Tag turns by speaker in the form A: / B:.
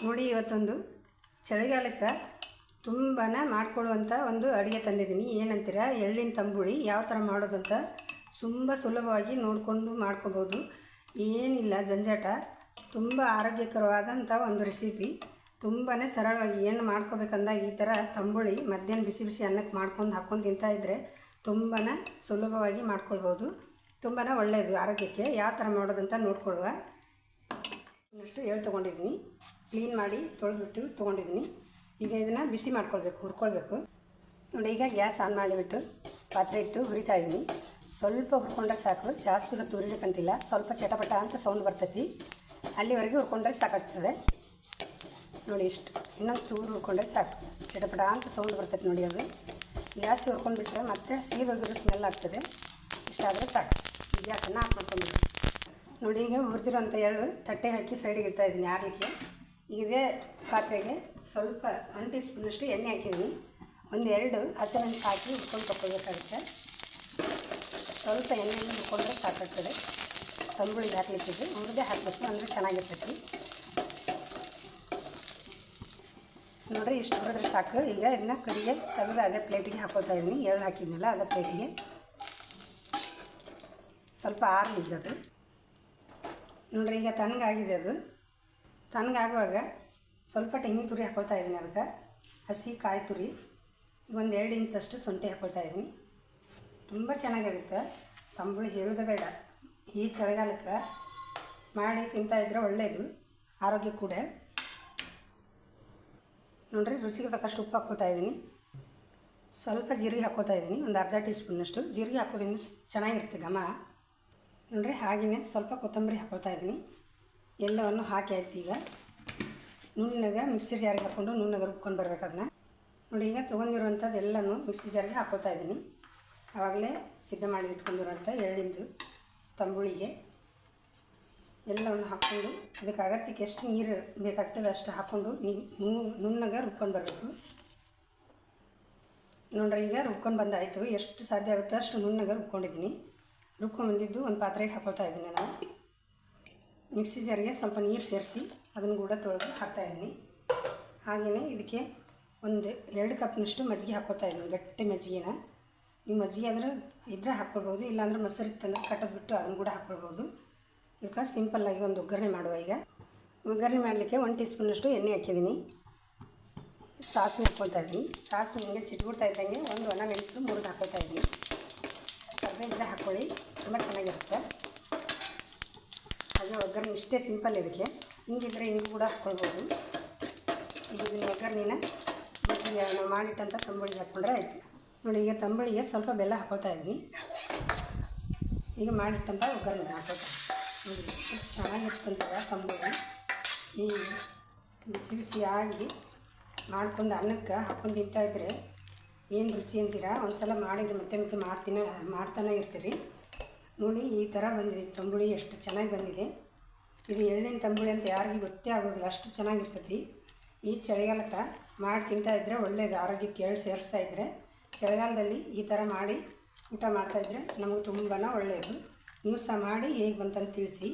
A: ನೋಡಿ ಇವತ್ತೊಂದು ಚಳಿಗಾಲಕ್ಕೆ ತುಂಬಾ ಮಾಡಿಕೊಳ್ಳುವಂಥ ಒಂದು ಅಡುಗೆ ತಂದಿದ್ದೀನಿ. ಏನಂತೀರ, ಎಳ್ಳಿನ ತಂಬುಳಿ ಯಾವ ಥರ ಮಾಡೋದಂತ ತುಂಬ ಸುಲಭವಾಗಿ ನೋಡಿಕೊಂಡು ಮಾಡ್ಕೋಬೋದು. ಏನಿಲ್ಲ ಜಂಜಾಟ, ತುಂಬ ಆರೋಗ್ಯಕರವಾದಂಥ ಒಂದು ರೆಸಿಪಿ. ತುಂಬಾ ಸರಳವಾಗಿ ಏನು ಮಾಡ್ಕೋಬೇಕಂದಾಗ ಈ ಥರ ತಂಬುಳಿ ಮಧ್ಯಾಹ್ನ ಬಿಸಿ ಬಿಸಿ ಅನ್ನಕ್ಕೆ ಮಾಡ್ಕೊಂಡು ಹಾಕ್ಕೊಂಡು ತಿಂತಾಯಿದ್ರೆ ತುಂಬಾ ಸುಲಭವಾಗಿ ಮಾಡ್ಕೊಳ್ಬೋದು. ತುಂಬಾ ಒಳ್ಳೆಯದು ಆರೋಗ್ಯಕ್ಕೆ. ಯಾವ ಥರ ಮಾಡೋದಂತ ನೋಡ್ಕೊಳ್ಳುವ. ಇನ್ನಷ್ಟು ಎಳ್ಳು ತೊಗೊಂಡಿದ್ದೀನಿ, ಕ್ಲೀನ್ ಮಾಡಿ ತೊಳೆದ್ಬಿಟ್ಟು ತೊಗೊಂಡಿದ್ದೀನಿ. ಈಗ ಇದನ್ನು ಬಿಸಿ ಮಾಡ್ಕೊಳ್ಬೇಕು, ಹುರ್ಕೊಳ್ಬೇಕು. ನೋಡಿ, ಈಗ ಗ್ಯಾಸ್ ಆನ್ ಮಾಡಿಬಿಟ್ಟು ಪಾತ್ರೆ ಇಟ್ಟು ಹುರಿತಾ ಇದ್ದೀನಿ. ಸ್ವಲ್ಪ ಹುರ್ಕೊಂಡ್ರೆ ಸಾಕು, ಜಾಸ್ತಿ ಹೊತ್ತು ಹುರಿಲಿಕ್ಕಂತಿಲ್ಲ. ಸ್ವಲ್ಪ ಚಟಪಟ ಅಂತ ಸೌಂಡ್ ಬರ್ತೈತಿ, ಅಲ್ಲಿವರೆಗೆ ಹುರ್ಕೊಂಡ್ರೆ ಸಾಕಾಗ್ತದೆ. ನೋಡಿ, ಇಷ್ಟು ಇನ್ನೊಂದು ಚೂರು ಹುರ್ಕೊಂಡ್ರೆ ಸಾಕು. ಚಟಪಟ ಅಂತ ಸೌಂಡ್ ಬರ್ತೈತೆ ನೋಡಿ. ಅದು ಜಾಸ್ತಿ ಹುರ್ಕೊಂಡ್ಬಿಟ್ರೆ ಮತ್ತೆ ಸೀದೋಗಿರೋ ಸ್ಮೆಲ್ ಆಗ್ತದೆ. ಇಷ್ಟಾದರೆ ಸಾಕು. ಈ ಗ್ಯಾಸನ್ನು ಆಫ್ ಮಾಡ್ಕೊಂಡ್ಬಿಡಿ. ನೋಡಿ, ಈಗ ಹುರಿದಿರೋಂಥ ಎಳ್ಳು ತಟ್ಟೆ ಹಾಕಿ ಸೈಡಿಗೆ ಇಡ್ತಾಯಿದ್ದೀನಿ ಆರಲಿಕ್ಕೆ. ಇದೇ ಪಾತ್ರೆಗೆ ಸ್ವಲ್ಪ 1 ಟೀ ಸ್ಪೂನಷ್ಟು ಎಣ್ಣೆ ಹಾಕಿದ್ದೀನಿ. ಒಂದು 2 ಹಸಿಮೆಣಸು ಹಾಕಿ ಹುರ್ಕೊಂಡು ತಗೊಳ್ಬೇಕಾಗುತ್ತೆ. ಸ್ವಲ್ಪ ಎಣ್ಣೆಯಲ್ಲಿ ಹುರ್ಕೊಂಡ್ರೆ ಸಾಕಾಗ್ತದೆ. ತಂಬುಳಿಗೆ ಹಾಕ್ಲಿಕ್ಕಿದೆ, ಹುರಿದೇ ಹಾಕಬೇಕು, ಅಂದರೆ ಚೆನ್ನಾಗಿರ್ತೈತಿ. ನೋಡಿರಿ, ಇಷ್ಟು ಹುರಿದ್ರೆ ಸಾಕು. ಈಗ ಇದನ್ನ ಕಡೆಗೆ ತೆಗೆದು ಅದೇ ಪ್ಲೇಟಿಗೆ ಹಾಕೋತಾ ಇದ್ದೀನಿ. ಎಳ್ಳು ಹಾಕಿದ್ನಲ್ಲ ಅದೇ ಪ್ಲೇಟಿಗೆ. ಸ್ವಲ್ಪ ಆರಲಿದೆ ಅದು. ನೋಡಿರಿ, ಈಗ ತಣ್ಣಗಾಗಿದೆ ಅದು. ತಣ್ಣಗಾಗುವಾಗ ಸ್ವಲ್ಪ ತೆಂಗಿನ ತುರಿ ಹಾಕ್ಕೊಳ್ತಾ ಇದ್ದೀನಿ. ಅದಕ್ಕೆ ಹಸಿ ಕಾಯಿ ತುರಿ, ಒಂದು 2 ಇಂಚಷ್ಟು ಶುಂಠಿ ಹಾಕ್ಕೊಳ್ತಾ ಇದ್ದೀನಿ. ತುಂಬ ಚೆನ್ನಾಗಾಗುತ್ತೆ ತಂಬುಳಿ, ಹೇಳೋದೇ ಬೇಡ. ಈ ಚಳಿಗಾಲಕ್ಕೆ ಮಾಡಿ ತಿಂತಾಯಿದ್ರೆ ಒಳ್ಳೆಯದು, ಆರೋಗ್ಯ ಕೂಡ. ನೋಡಿರಿ, ರುಚಿಗೆ ತಕ್ಕಷ್ಟು ಉಪ್ಪು ಹಾಕ್ಕೊಳ್ತಾ ಇದ್ದೀನಿ. ಸ್ವಲ್ಪ ಜೀರಿಗೆ ಹಾಕ್ಕೊಳ್ತಾ ಇದ್ದೀನಿ, ಒಂದು ಅರ್ಧ ಟೀ ಸ್ಪೂನಷ್ಟು. ಜೀರಿಗೆ ಹಾಕೋದ್ರಿಂದ ಚೆನ್ನಾಗಿರುತ್ತೆ ಘಮ. ನೋಡಿರಿ, ಹಾಗೆಯೇ ಸ್ವಲ್ಪ ಕೊತ್ತಂಬರಿ ಹಾಕ್ಕೊಳ್ತಾ ಇದ್ದೀನಿ. ಎಲ್ಲವನ್ನು ಹಾಕಿ ಆಯ್ತು. ಈಗ ನುಣ್ಣಗೆ ಮಿಕ್ಸಿ ಜಾರಿಗೆ ಹಾಕ್ಕೊಂಡು ನುಣ್ಣಗೆ ರುಬ್ಕೊಂಡು ಬರ್ಬೇಕು ಅದನ್ನ. ನೋಡಿ, ಈಗ ತೊಗೊಂಡಿರುವಂಥದ್ದು ಎಲ್ಲನೂ ಮಿಕ್ಸಿ ಜಾರಿಗೆ ಹಾಕ್ಕೊಳ್ತಾ ಇದ್ದೀನಿ. ಆವಾಗಲೇ ಸಿದ್ಧ ಮಾಡಿ ಇಟ್ಕೊಂಡಿರುವಂಥ ಎಳ್ಳಿಂದು ತಂಬುಳಿಗೆ ಎಲ್ಲವನ್ನು ಹಾಕ್ಕೊಂಡು ಅದಕ್ಕೆ ಅಗತ್ಯಕ್ಕೆ ಎಷ್ಟು ನೀರು ಬೇಕಾಗ್ತದೆ ಅಷ್ಟು ಹಾಕ್ಕೊಂಡು ನುಣ್ಣಗೆ ರುಬ್ಕೊಂಡು ಬರಬೇಕು. ನೋಡ್ರಿ, ಈಗ ರುಬ್ಕೊಂಡು ಬಂದಾಯಿತು. ಎಷ್ಟು ಸಾಧ್ಯ ಆಗುತ್ತೆ ಅಷ್ಟು ನುಣ್ಣಗೆ ರುಬ್ಕೊಂಡಿದ್ದೀನಿ. ರುಬ್ಕೊಂಡ್ಬಂದಿದ್ದು ಒಂದು ಪಾತ್ರೆಗೆ ಹಾಕ್ಕೊಳ್ತಾ ಇದ್ದೀನಿ. ನಾನು ಮಿಕ್ಸಿ ಜಾರಿಗೆ ಸ್ವಲ್ಪ ನೀರು ಸೇರಿಸಿ ಅದನ್ನು ಕೂಡ ತೊಳೆದು ಹಾಕ್ತಾಯಿದ್ದೀನಿ. ಹಾಗೆಯೇ ಇದಕ್ಕೆ ಒಂದು 2 ಕಪ್ನಷ್ಟು ಮಜ್ಜಿಗೆ ಹಾಕ್ಕೊಳ್ತಾ ಇದ್ದೀನಿ, ಗಟ್ಟಿ ಮಜ್ಜಿಗೆನ. ನೀವು ಮಜ್ಜಿಗೆ ಅಂದರೆ ಇದ್ರೆ ಹಾಕ್ಕೊಳ್ಬೋದು, ಇಲ್ಲಾಂದ್ರೆ ಮೊಸರು ಇತ್ತಂದ್ರೆ ಕಟ್ಟದ್ಬಿಟ್ಟು ಅದನ್ನು ಕೂಡ ಹಾಕ್ಕೊಳ್ಬೋದು. ಇದಕ್ಕೆ ಸಿಂಪಲ್ಲಾಗಿ ಒಂದು ಒಗ್ಗರಣೆ ಮಾಡುವ. ಈಗ ಒಗ್ಗರಣೆ ಮಾಡಲಿಕ್ಕೆ 1 ಟೀ ಸ್ಪೂನಷ್ಟು ಎಣ್ಣೆ ಹಾಕಿದ್ದೀನಿ. ಸಾಸಿವೆ ಹಾಕ್ಕೊಳ್ತಾ ಇದ್ದೀನಿ. ಸಾಸಿವೆ ಹಿಂಗೆ ಚಿಟ್ಬಿಡ್ತಾ ಇದ್ದಂಗೆ ಒಂದು ಒಣ ಮೆಣಸು ಮುರಿದು ಹಾಕ್ಕೊಳ್ತಾ ಇದ್ದೀನಿ. ಕರಿಬೇವಿನ ಹಾಕ್ಕೊಳ್ಳಿ, ತುಂಬ ಚೆನ್ನಾಗಿರುತ್ತೆ. ಹಾಗೆ ಒಗ್ಗರಣೆ ಇಷ್ಟೇ ಸಿಂಪಲ್. ಇದಕ್ಕೆ ಹಿಂಗಿದ್ರೆ ಹಿಂಗೆ ಕೂಡ ಹಾಕ್ಕೊಳ್ಬೋದು. ಈಗ ಇದನ್ನ ಒಗ್ಗರಣೆನ ಮಜ್ಜಿಗೆ ನಾವು ಮಾಡಿಟ್ಟಂಥ ತಂಬುಳಿಗೆ ಹಾಕ್ಕೊಂಡ್ರೆ ಆಯಿತು. ನೋಡಿ, ಈಗ ತಂಬುಳಿಗೆ ಸ್ವಲ್ಪ ಬೆಲ್ಲ ಹಾಕ್ಕೊಳ್ತಾ ಇದ್ದೀನಿ. ಈಗ ಮಾಡಿಟ್ಟಂಥ ಒಗ್ಗರಣೆ ಹಾಕ್ಕೊಳ್ತಾ ನೋಡಿ, ಎಷ್ಟು ಚೆನ್ನಾಗಿರ್ತಂತ ತಂಬುಳಿ. ಈ ಬಿಸಿ ಬಿಸಿಯಾಗಿ ಮಾಡ್ಕೊಂಡು ಅನ್ನಕ್ಕೆ ಹಾಕ್ಕೊಂಡು ತಿಂತಾಯಿದ್ರೆ ಏನು ರುಚಿ ಅಂತೀರಾ. ಒಂದು ಸಲ ಮಾಡಿದರೆ ಮತ್ತೆ ಮತ್ತೆ ಮಾಡ್ತಾನೆ ಇರ್ತೀರಿ. ನೋಡಿ, ಈ ಥರ ಬಂದಿದೆ ತಂಬುಳಿ, ಎಷ್ಟು ಚೆನ್ನಾಗಿ ಬಂದಿದೆ. ಇದು ಎಳ್ಳಿನ ತಂಬುಳಿ ಅಂತ ಯಾರಿಗೂ ಗೊತ್ತೇ ಆಗೋದಿಲ್ಲ, ಅಷ್ಟು ಚೆನ್ನಾಗಿರ್ತೈತಿ. ಈ ಚಳಿಗಾಲಕ್ಕೆ ಮಾಡಿ ತಿಂತಾಯಿದ್ರೆ ಒಳ್ಳೆಯದು, ಆರೋಗ್ಯಕ್ಕೆ ಎಳ್ಳು ಸೇರಿಸ್ತಾ ಇದ್ದರೆ. ಚಳಿಗಾಲದಲ್ಲಿ ಈ ಥರ ಮಾಡಿ ಊಟ ಮಾಡ್ತಾಯಿದ್ರೆ ನಮಗೆ ತುಂಬಾ ಒಳ್ಳೆಯದು. ನೀವು ಸಹ ಮಾಡಿ ಹೇಗೆ ಬಂತಂತ ತಿಳಿಸಿ.